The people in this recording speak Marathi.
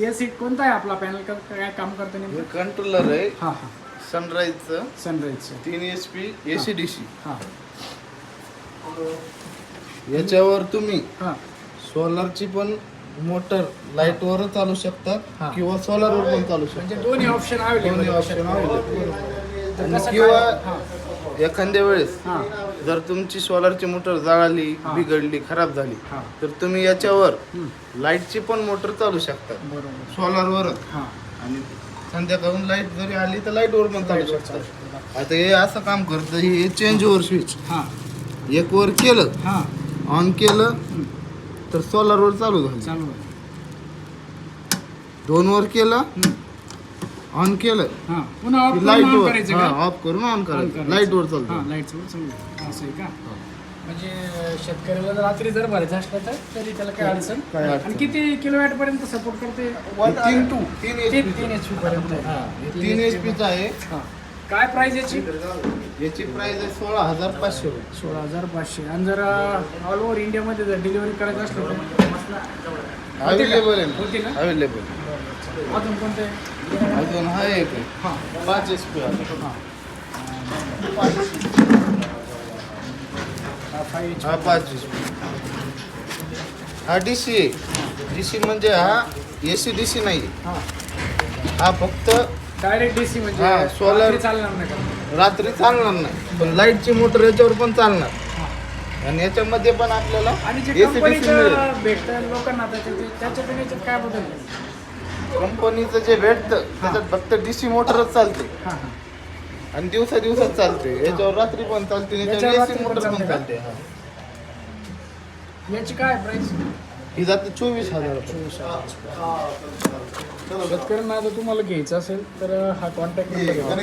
एसी कोणता आहे आपला पॅनल, काय काम करतं नेमकं? कंट्रोलर आहे हां हां, सनराईजचं सनराईजचं. 3 HP AC DC. हां याच्यावर तुम्ही हां सोलरची पण मोटर लाईटवर चालू शकतात हा. किंवा सोलरवर पण चालू म्हणजे शकतात. दोन्ही ऑप्शन दोन्ही अवेलेबल. Option available. कसं किंवा हां एखाद्या वेळेस हां जर तुमची सोलरची मोटर जळाली हा. बिघडली खराब झाली हां तर तुम्ही याच्यावर हं, लाईटची पण मोटर चालू शकतात बरोबर. सोलरवरच. हां आणि संध्याकाळून लाईट जरी आली तर लाईटवर पण चालू लाईटवर शकतात. चालू शकतं. आता हे असं काम करतं, हे चेंज ओव्हर स्विच हां एक वर केलं हां ऑन केलं हं, तर सोलरवर चालू झालं, चालू आहे. 2 वर केलं हं, ऑन केलं हां पुन्हा ऑफ लाईट करून on वर करायचं का? ऑफ करून ऑन On करायचं करायचं. लाईटवर हां चालतं. लाईटवर चालू आहे. असं आहे का? म्हणजे शेतकऱ्याला जर रात्री जर भरायचं असलं तर तरी त्याला काय अडचण काय अडचण आणि किती किलोवॅट पर्यंत सपोर्ट करते? 3 HP पर्यंत. तीन HP आहे. हां काय प्राइस याची? याची प्राइस आहे 16,500 रुपये. 16,500. आणि जर ऑल ओव्हर इंडियामध्ये जर डिलिव्हरी करायचं असलं तर अवेलेबल आहे होती ना? ना, अवेलेबल. अजून कोणते? अजून हा एक आहे. हां 5 HP आहे. हां हा 5 हा 5 HP. हा DC आहे. DC म्हणजे हा AC DC नाही, हां हा फक्त डायरेक्ट डीसी म्हणजे हां, solar- रात्री चालणार नाही का? रात्री चालणार नाही, पण लाईटची मोटर याच्यावर पण चालणार. हां. आणि याच्यामध्ये पण आपल्याला आणि जे AC DC मिळेल. कंपनीचं भेटतं लोकांना त्याच्यात आणि याच्यात काय बदल आहे? कंपनीचं जे भेटतं त्याच्यात फक्त DC मोटरच चालते हां हां आणि दिवसात चालते. याच्यावर रात्री पण चालते आणि याच्यावर याच्यावर रात्री AC पण मोटर पण चालते का? चालते. हा. याची काय प्राइस? ही जाते 24,000 रुपये. शेतकऱ्यांना जर तुम्हाला घ्यायचं असेल तर हा कॉन्टॅक्ट नंबर